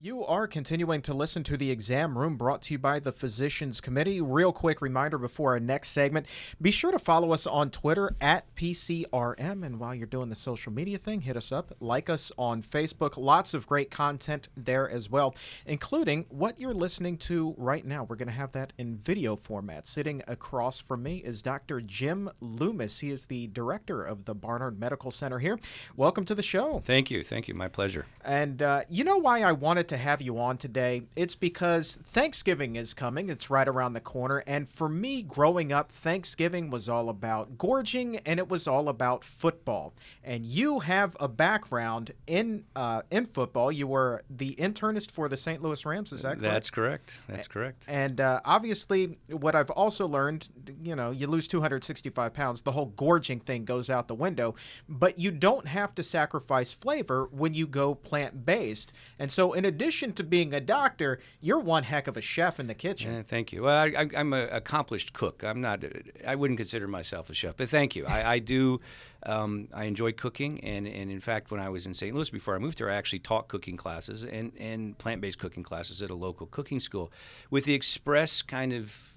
You are continuing to listen to the Exam Room, brought to you by the Physicians Committee. Real quick reminder before our next segment, be sure to follow us on Twitter at PCRM. And while you're doing the social media thing, hit us up, like us on Facebook. Lots of great content there as well, including what you're listening to right now. We're going to have that in video format. Sitting across from me is Dr. Jim Loomis. He is the director of the Barnard Medical Center here. Welcome to the show. Thank you. Thank you. My pleasure. And you know why I wanted to have you on today? It's because Thanksgiving is coming. It's right around the corner. And for me, growing up, Thanksgiving was all about gorging, and it was all about football. And you have a background in football. You were the internist for the St. Louis Rams. Is that correct? That's correct. That's correct. And obviously, what I've also learned, you lose 265 pounds. The whole gorging thing goes out the window. But you don't have to sacrifice flavor when you go plant-based. And so in addition to being a doctor, you're one heck of a chef in the kitchen. Thank you. Well, I'm an accomplished cook. I wouldn't consider myself a chef, but thank you. I do. I enjoy cooking, and in fact, when I was in St. Louis before I moved there, I actually taught cooking classes and plant-based cooking classes at a local cooking school with the express kind of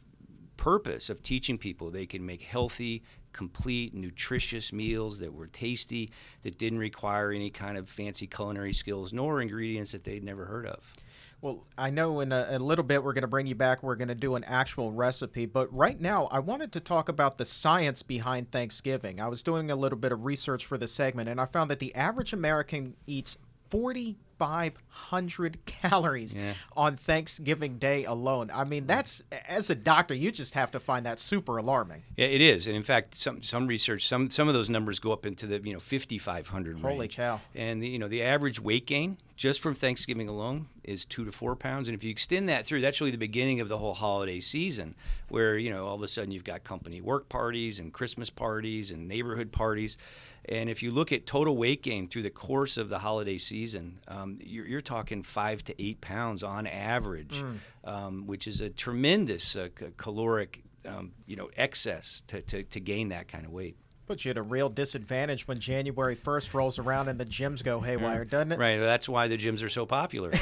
purpose of teaching people they can make healthy, complete, nutritious meals that were tasty, that didn't require any kind of fancy culinary skills, nor ingredients that they'd never heard of. Well, I know in a little bit we're going to bring you back. We're going to do an actual recipe. But right now, I wanted to talk about the science behind Thanksgiving. I was doing a little bit of research for the segment, and I found that the average American eats 4,500 calories on Thanksgiving Day alone. I mean, that's, as a doctor, you just have to find that super alarming. Yeah, it is. And in fact, some research, some of those numbers go up into the 5,500 range. Holy cow. And the average weight gain just from Thanksgiving alone is 2 to 4 pounds. And if you extend that through, that's really the beginning of the whole holiday season where, all of a sudden you've got company work parties and Christmas parties and neighborhood parties. And if you look at total weight gain through the course of the holiday season, you're talking 5 to 8 pounds on average, which is a tremendous caloric, excess to gain that kind of weight. Puts you at a real disadvantage when January 1st rolls around and the gyms go haywire, doesn't it? Right. That's why the gyms are so popular.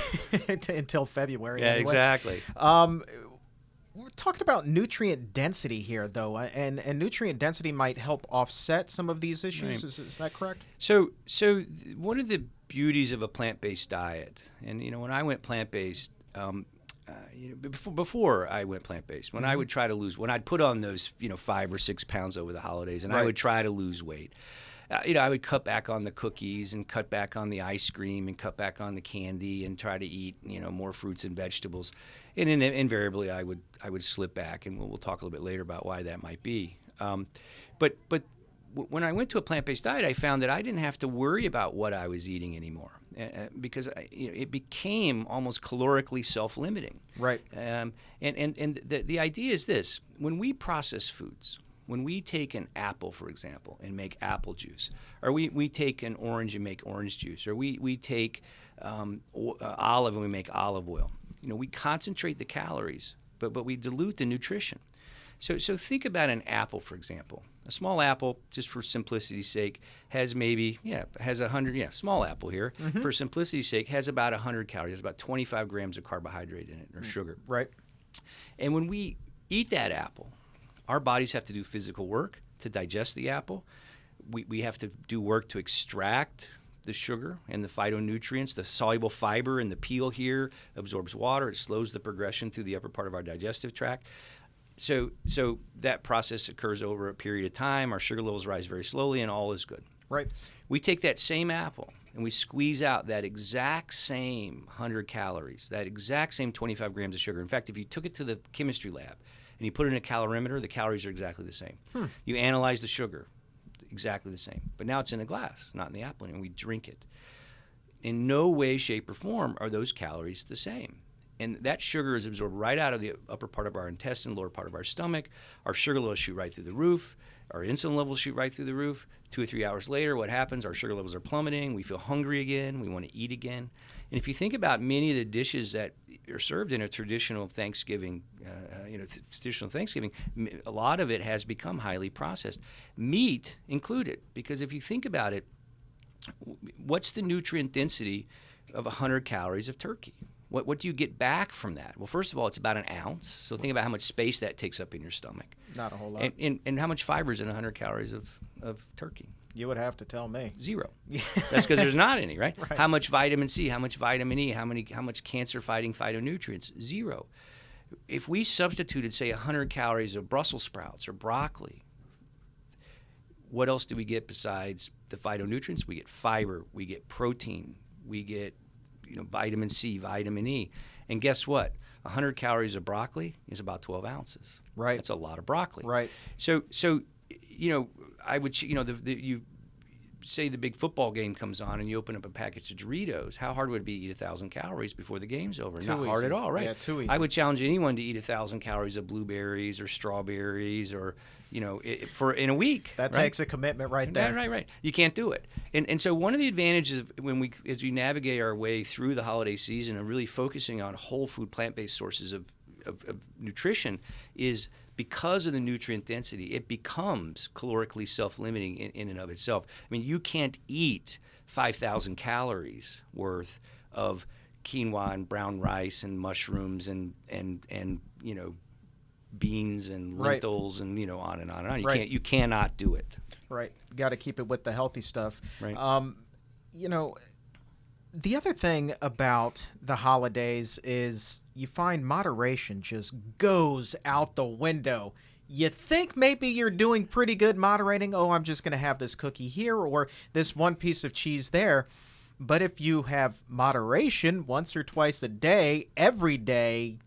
Until February. Yeah, anyway. Exactly. We're talking about nutrient density here, though, and nutrient density might help offset some of these issues. Right. Is that correct? So one of the beauties of a plant-based diet, and when I went plant-based, before I went plant-based, when I would try to lose, when I'd put on those 5 or 6 pounds over the holidays, and I would try to lose weight. I would cut back on the cookies and cut back on the ice cream and cut back on the candy and try to eat, more fruits and vegetables. And invariably, I would slip back, and we'll talk a little bit later about why that might be. But when I went to a plant-based diet, I found that I didn't have to worry about what I was eating anymore because it became almost calorically self-limiting. Right. And the idea is this: when we process foods. When we take an apple, for example, and make apple juice, or we take an orange and make orange juice, or we take olive and we make olive oil, we concentrate the calories, but we dilute the nutrition. So think about an apple, for example. A small apple, just for simplicity's sake, has 100, small apple here, for simplicity's sake, has about 100 calories, has about 25 grams of carbohydrate in it, or sugar. Right. And when we eat that apple, our bodies have to do physical work to digest the apple. We have to do work to extract the sugar and the phytonutrients. The soluble fiber in the peel here absorbs water. It slows the progression through the upper part of our digestive tract. So that process occurs over a period of time. Our sugar levels rise very slowly, and all is good. Right. We take that same apple and we squeeze out that exact same 100 calories, that exact same 25 grams of sugar. In fact, if you took it to the chemistry lab and you put it in a calorimeter, the calories are exactly the same. You analyze the sugar, exactly the same. But now it's in a glass, not in the apple, and we drink it. In no way, shape, or form are those calories the same. And that sugar is absorbed right out of the upper part of our intestine, lower part of our stomach. Our sugar levels shoot right through the roof. Our insulin levels shoot right through the roof. 2 or 3 hours later, what happens? Our sugar levels are plummeting. We feel hungry again. We want to eat again. And if you think about many of the dishes that are served in a traditional Thanksgiving, a lot of it has become highly processed, meat included. Because if you think about it, what's the nutrient density of 100 calories of turkey. What do you get back from that? Well, first of all, it's about an ounce. So think about how much space that takes up in your stomach. Not a whole lot. And how much fiber is in 100 calories of turkey? You would have to tell me. 0. That's because there's not any, right? Right? How much vitamin C? How much vitamin E? How much cancer-fighting phytonutrients? 0. If we substituted, say, 100 calories of Brussels sprouts or broccoli, what else do we get besides the phytonutrients? We get fiber, we get protein, we get vitamin C, vitamin E. And guess what? 100 calories of broccoli is about 12 ounces. Right. That's a lot of broccoli. Right. So I would, you say the big football game comes on and you open up a package of Doritos. How hard would it be to eat 1,000 calories before the game's over? Not hard at all, right? Yeah, too easy. I would challenge anyone to eat 1,000 calories of blueberries or strawberries or, for in a week. That right? takes a commitment right there. Right. You can't do it. And so one of the advantages of as we navigate our way through the holiday season and really focusing on whole food, plant-based sources of nutrition is because of the nutrient density, it becomes calorically self-limiting in and of itself. I mean, you can't eat 5,000 calories worth of quinoa and brown rice and mushrooms and beans and lentils and on and on and on. You cannot do it. Right. Got to keep it with the healthy stuff. Right. The other thing about the holidays is you find moderation just goes out the window. You think maybe you're doing pretty good moderating. Oh, I'm just going to have this cookie here or this one piece of cheese there. But if you have moderation once or twice a day, every day,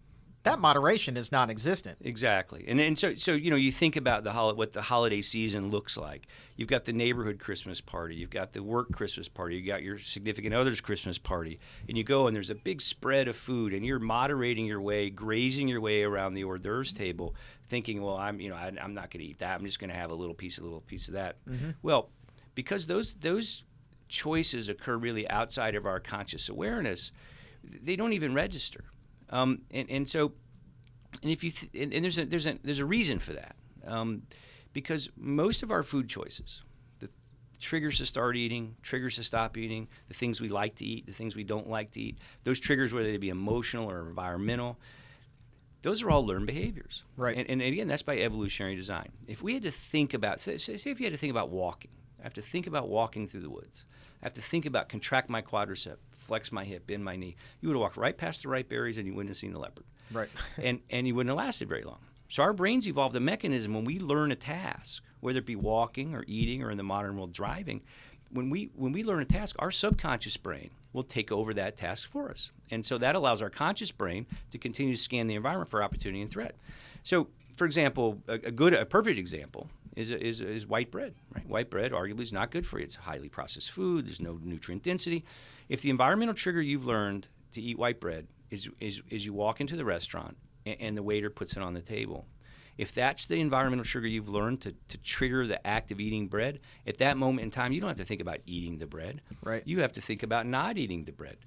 that moderation is non-existent. Exactly. And so you think about what the holiday season looks like. You've got the neighborhood Christmas party. You've got the work Christmas party. You got your significant other's Christmas party. And you go and there's a big spread of food and you're moderating your way, grazing your way around the hors d'oeuvres table, thinking, well, I'm not going to eat that. I'm just going to have a little piece of that. Mm-hmm. Well, because those choices occur really outside of our conscious awareness, they don't even register. There's a reason for that, because most of our food choices, the triggers to start eating, triggers to stop eating, the things we like to eat, the things we don't like to eat, those triggers, whether they be emotional or environmental, those are all learned behaviors. Right. And again, that's by evolutionary design. If we had to think about, say if you had to think about walking, I have to think about walking through the woods. I have to think about contract my quadricep, flex my hip, bend my knee. You would have walked right past the ripe berries and you wouldn't have seen the leopard. Right. and you wouldn't have lasted very long. So our brains evolved a mechanism when we learn a task, whether it be walking or eating or in the modern world driving. When we learn a task, our subconscious brain will take over that task for us. And so that allows our conscious brain to continue to scan the environment for opportunity and threat. So, for example, a perfect example is white bread. Right? White bread arguably is not good for you. It's highly processed food. There's no nutrient density. If the environmental trigger you've learned to eat white bread is you walk into the restaurant and the waiter puts it on the table, if that's the environmental trigger you've learned to trigger the act of eating bread, at that moment in time, you don't have to think about eating the bread. Right. You have to think about not eating the bread.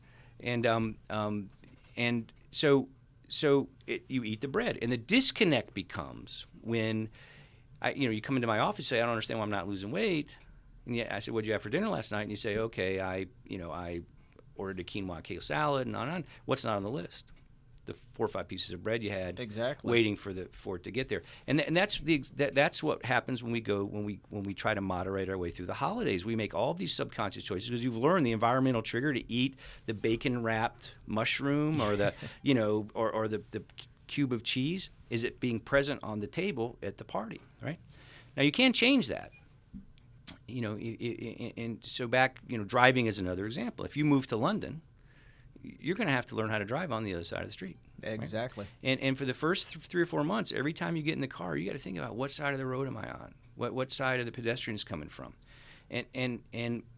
So you eat the bread. And the disconnect becomes when you come into my office and say, I don't understand why I'm not losing weight. And I said, what did you have for dinner last night? And you say, okay, I ordered a quinoa kale salad and on. What's not on the list? The 4 or 5 pieces of bread you had, exactly, waiting for it to get there. And that's what happens when we try to moderate our way through the holidays. We make all of these subconscious choices because you've learned the environmental trigger to eat the bacon wrapped mushroom or the or the cube of cheese is it being present on the table at the party, right? Now you can't change that. And so driving is another example. If you move to London, you're going to have to learn how to drive on the other side of the street. Exactly. Right? And for the first 3 or 4 months, every time you get in the car, you got to think about what side of the road am I on? What side of the pedestrian is coming from? And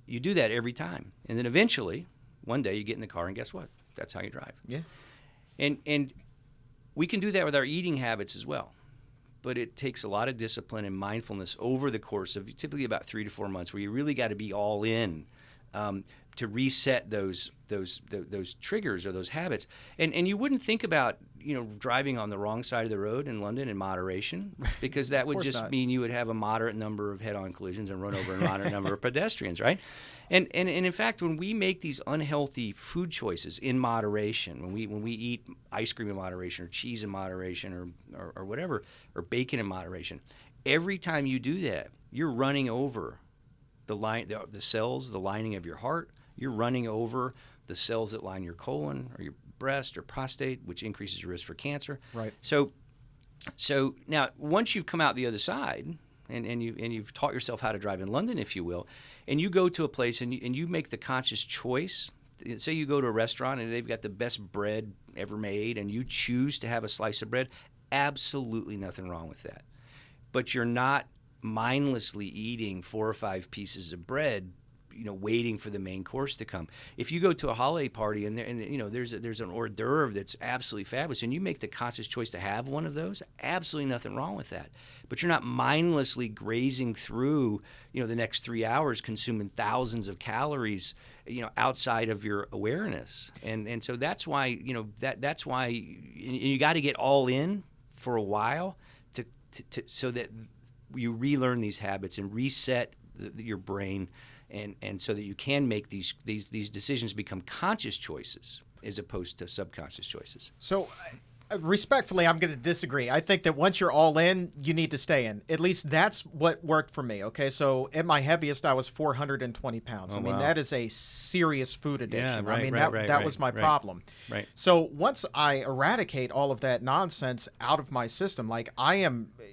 you do that every time. And then eventually, one day you get in the car and guess what? That's how you drive. Yeah. And we can do that with our eating habits as well. But it takes a lot of discipline and mindfulness over the course of typically about 3 to 4 months where you really got to be all in reset those triggers or those habits. And you wouldn't think about driving on the wrong side of the road in London in moderation, because that would just mean you would have a moderate number of head-on collisions and run over a moderate number of pedestrians, right? And in fact, when we make these unhealthy food choices in moderation, when we eat ice cream in moderation or cheese in moderation or whatever, or bacon in moderation, every time you do that, you're running over the cells, the lining of your heart. You're running over the cells that line your colon or your breast or prostate, which increases your risk for cancer. Right. So now, once you've come out the other side and you've taught yourself how to drive in London, if you will, and you go to a place and you make the conscious choice. Say you go to a restaurant and they've got the best bread ever made, and you choose to have a slice of bread. Absolutely nothing wrong with that. But you're not mindlessly eating 4 or 5 pieces of bread, waiting for the main course to come. If you go to a holiday party and there's an hors d'oeuvre that's absolutely fabulous, and you make the conscious choice to have one of those, absolutely nothing wrong with that. But you're not mindlessly grazing through, the next 3 hours, consuming thousands of calories, outside of your awareness. And so that's why, that's why you got to get all in for a while to so that you relearn these habits and reset your brain, and so that you can make these decisions become conscious choices as opposed to subconscious choices. So, respectfully, I'm going to disagree. I think that once you're all in, you need to stay in. At least that's what worked for me. Okay, so at my heaviest, I was 420 pounds. Oh, I mean, wow. that is a serious food addiction. Yeah, right, I mean, right, that was my problem. Right. So once I eradicate all of that nonsense out of my system, like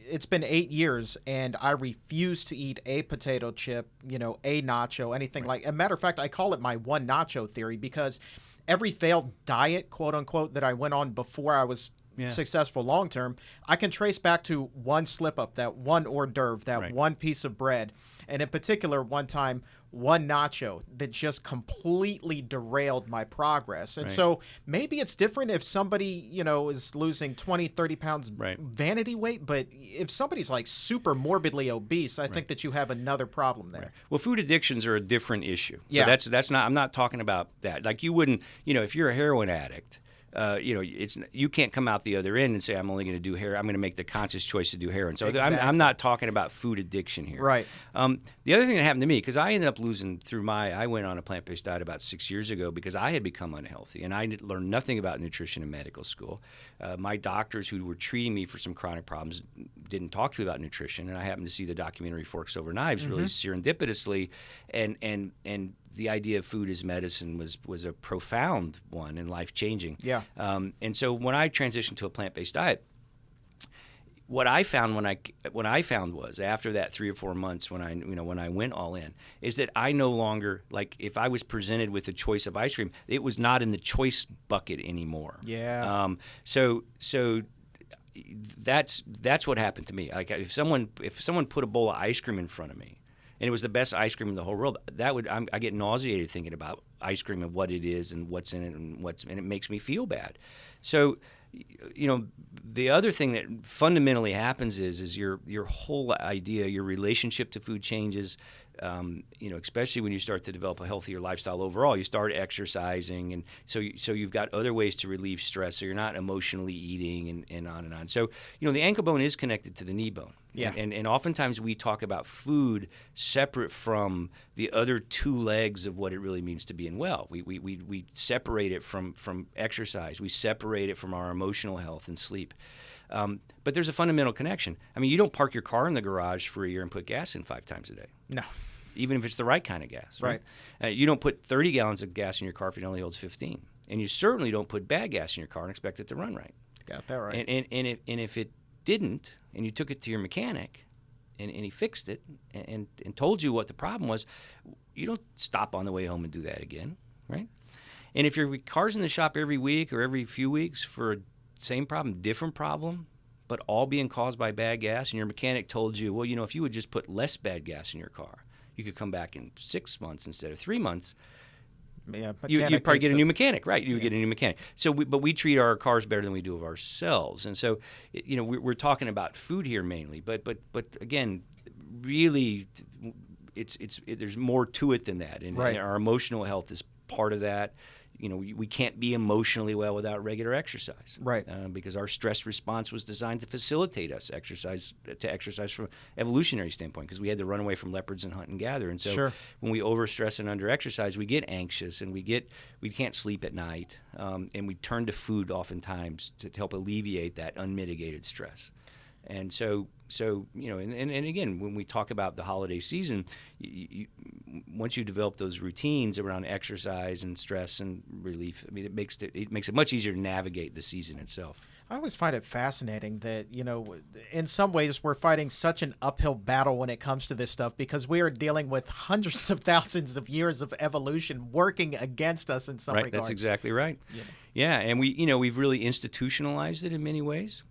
it's been 8 years, and I refuse to eat a potato chip, a nacho, anything like. As a matter of fact, I call it my one nacho theory, because every failed diet, quote unquote, that I went on before I was successful long term, I can trace back to one slip up, that one hors d'oeuvre, that one piece of bread. And in particular, one time, one nacho that just completely derailed my progress. And so maybe it's different if somebody, is losing 20, 30 pounds vanity weight. But if somebody's like super morbidly obese, I think that you have another problem there. Right. Well, food addictions are a different issue. So Yeah. that's not, I'm not talking about that. Like, you wouldn't, if you're a heroin addict, you can't come out the other end and say, I'm only going to do heroin. I'm going to make the conscious choice to do heroin. So Exactly. I'm not talking about food addiction here. Right. The other thing that happened to me, because I ended up losing I went on a plant-based diet about 6 years ago because I had become unhealthy, and I learned nothing about nutrition in medical school. My doctors who were treating me for some chronic problems didn't talk to me about nutrition, and I happened to see the documentary Forks Over Knives really serendipitously, and the idea of food as medicine was a profound one and life-changing. Yeah. And so when I transitioned to a plant-based diet, what I found was after that 3 or 4 months when I went all in, is that I no longer, like, if I was presented with a choice of ice cream, it was not in the choice bucket anymore. Yeah. So that's what happened to me. Like, if someone put a bowl of ice cream in front of me, and it was the best ice cream in the whole world, I get nauseated thinking about ice cream and what it is and what's in it and it makes me feel bad. So, the other thing that fundamentally happens is your whole idea, your relationship to food changes. Especially when you start to develop a healthier lifestyle overall, you start exercising, and so you've got other ways to relieve stress. So you're not emotionally eating and on and on. So the ankle bone is connected to the knee bone. Yeah. And oftentimes we talk about food separate from the other 2 legs of what it really means to being well. We separate it from exercise. We separate it from our emotional health and sleep. But there's a fundamental connection. I mean, you don't park your car in the garage for a year and put gas in 5 times a day. No. Even if it's the right kind of gas. Right. You don't put 30 gallons of gas in your car if it only holds 15. And you certainly don't put bad gas in your car and expect it to run right. Got that right. And if it didn't, and you took it to your mechanic, and he fixed it and told you what the problem was, you don't stop on the way home and do that again, right? And if your car's in the shop every week or every few weeks for a same problem, different problem, but all being caused by bad gas, and your mechanic told you, well, if you would just put less bad gas in your car, you could come back in 6 months instead of 3 months. Yeah, you'd probably get a new mechanic, right? You would get a new mechanic. So, but we treat our cars better than we do of ourselves, and so we're talking about food here mainly. But again, really, there's more to it than that, and our emotional health is part of that. We can't be emotionally well without regular exercise, right? Because our stress response was designed to facilitate us exercise from an evolutionary standpoint, because we had to run away from leopards and hunt and gather. And so when we overstress and under-exercise, we get anxious, and we can't sleep at night, and we turn to food oftentimes to help alleviate that unmitigated stress. And so and again, when we talk about the holiday season, once you develop those routines around exercise and stress and relief, I mean, it makes it much easier to navigate the season itself. I always find it fascinating that, in some ways we're fighting such an uphill battle when it comes to this stuff, because we are dealing with hundreds of thousands of years of evolution working against us in some regards. Right, that's exactly right. Yeah, and we've really institutionalized it in many ways.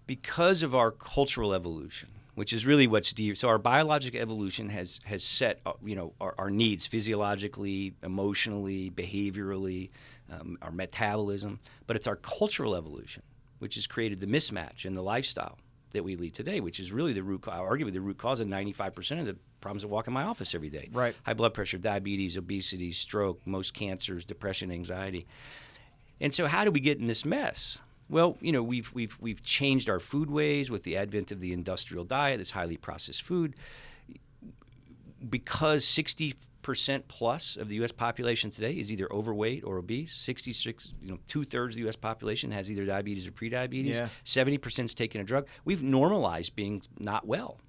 Because of our cultural evolution, which is really what's deep. So our biological evolution has set our needs physiologically, emotionally, behaviorally, our metabolism. But it's our cultural evolution which has created the mismatch in the lifestyle that we lead today, which is really arguably the root cause of 95% of the problems that walk in my office every day. Right. High blood pressure, diabetes, obesity, stroke, most cancers, depression, anxiety. And so how do we get in this mess? Well, we've changed our food ways with the advent of the industrial diet, this highly processed food. Because 60% plus of the U.S. population today is either overweight or obese, 66, 2/3 of the U.S. population has either diabetes or prediabetes, 70% is taking a drug. We've normalized being not well.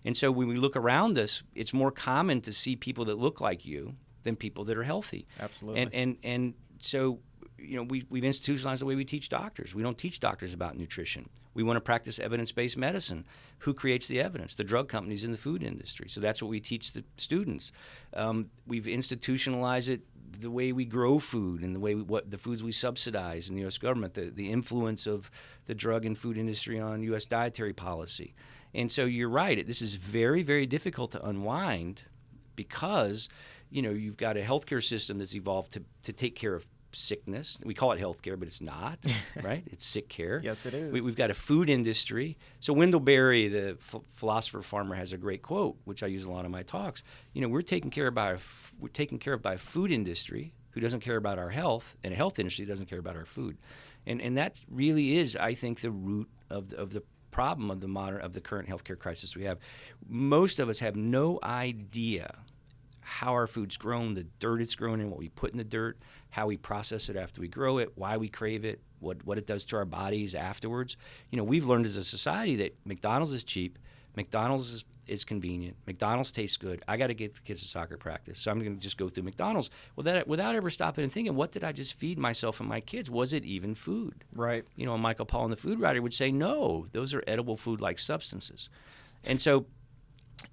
And so when we look around us, it's more common to see people that look like you than people that are healthy. Absolutely. And so we've institutionalized the way we teach doctors. We don't teach doctors about nutrition. We want to practice evidence-based medicine. Who creates the evidence? The drug companies in the food industry. So that's what we teach the students. We've institutionalized it the way we grow food and the way what the foods we subsidize in the U.S. government, the influence of the drug and food industry on U.S. dietary policy. And so you're right. This is very, very difficult to unwind because you've got a healthcare system that's evolved to take care of sickness. We call it healthcare, but it's not, right? It's sick care. Yes, it is. We've got a food industry. So Wendell Berry, the philosopher farmer, has a great quote, which I use a lot in my talks. We're taken care of by a food industry who doesn't care about our health, and a health industry doesn't care about our food. And that really is, I think, the root of the problem of the current healthcare crisis we have. Most of us have no idea how our food's grown, the dirt it's grown in, what we put in the dirt, how we process it after we grow it, why we crave it, what it does to our bodies afterwards. We've learned as a society that McDonald's is cheap, McDonald's is convenient, McDonald's tastes good. I got to get the kids to soccer practice, so I'm going to just go through McDonald's without ever stopping and thinking, what did I just feed myself and my kids? Was it even food? Right. Michael Pollan, the food writer, would say, no, those are edible food-like substances. And so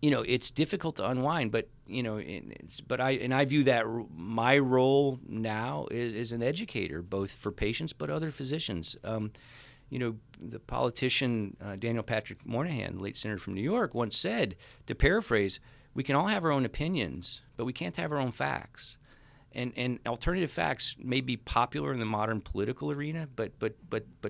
it's difficult to unwind, but I view that my role now is an educator, both for patients but other physicians. The politician Daniel Patrick Moynihan, late senator from New York, once said, to paraphrase, we can all have our own opinions, but we can't have our own facts. And alternative facts may be popular in the modern political arena, but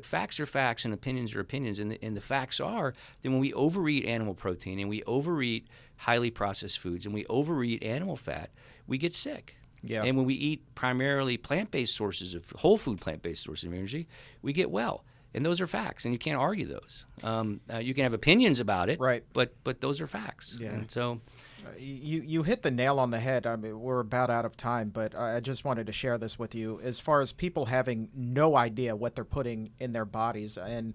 facts are facts and opinions are opinions. And the facts are that when we overeat animal protein and we overeat highly processed foods and we overeat animal fat, we get sick. Yeah. And when we eat primarily plant-based sources of whole food plant-based sources of energy, we get well. And those are facts, and you can't argue those. You can have opinions about it, right? But those are facts. Yeah. And so. You hit the nail on the head. I mean, we're about out of time, but I just wanted to share this with you. As far as people having no idea what they're putting in their bodies, and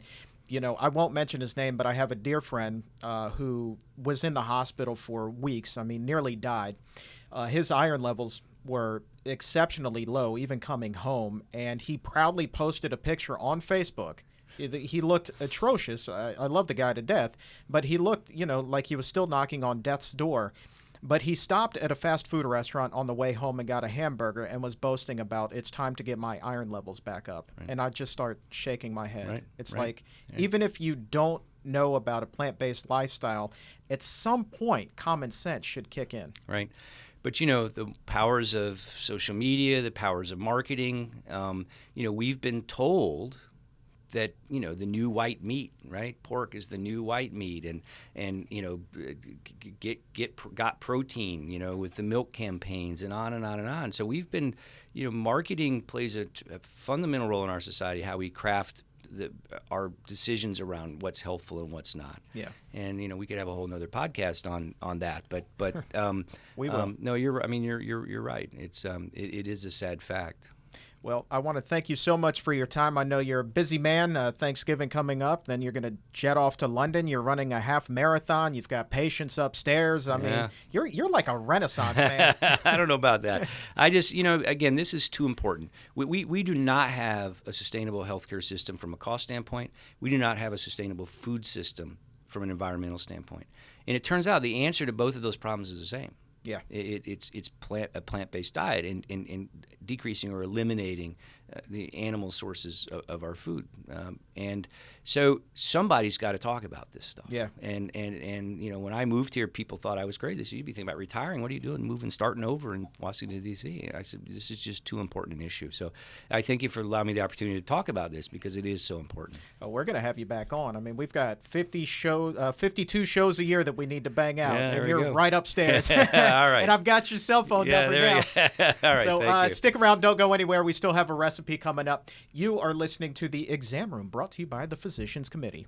I won't mention his name, but I have a dear friend who was in the hospital for weeks. I mean, nearly died. His iron levels were exceptionally low, even coming home, and he proudly posted a picture on Facebook. He looked atrocious. I love the guy to death, but he looked, like he was still knocking on death's door. But he stopped at a fast food restaurant on the way home and got a hamburger and was boasting about, it's time to get my iron levels back up. Right. And I just start shaking my head. Right. It's right. like, even if you don't know about a plant-based lifestyle, at some point, common sense should kick in. Right. But, the powers of social media, the powers of marketing, we've been told that the new white meat, right? Pork is the new white meat, and got protein, with the milk campaigns and on and on and on. So we've been, marketing plays a fundamental role in our society, how we craft our decisions around what's helpful and what's not. Yeah. And we could have a whole nother podcast on that, but we will. No, you're right. It is a sad fact. Well, I want to thank you so much for your time. I know you're a busy man. Thanksgiving coming up. Then you're going to jet off to London. You're running a half marathon. You've got patients upstairs. I mean, you're like a Renaissance man. I don't know about that. I just, again, this is too important. We do not have a sustainable healthcare system from a cost standpoint. We do not have a sustainable food system from an environmental standpoint. And it turns out the answer to both of those problems is the same. Yeah, it's a plant-based diet and decreasing or eliminating the animal sources of our food, and so somebody's got to talk about this stuff. Yeah, and when I moved here, people thought I was crazy. They said, "You'd be thinking about retiring? What are you doing, moving, starting over in Washington D.C.?" I said, "This is just too important an issue." So I thank you for allowing me the opportunity to talk about this because it is so important. Oh, we're going to have you back on. I mean, we've got 52 shows a year that we need to bang out, and you're right upstairs. All right. And I've got your cell phone number now. All right. So stick around. Don't go anywhere. We still have a recipe coming up. You are listening to The Exam Room, brought to you by the Physicians Committee.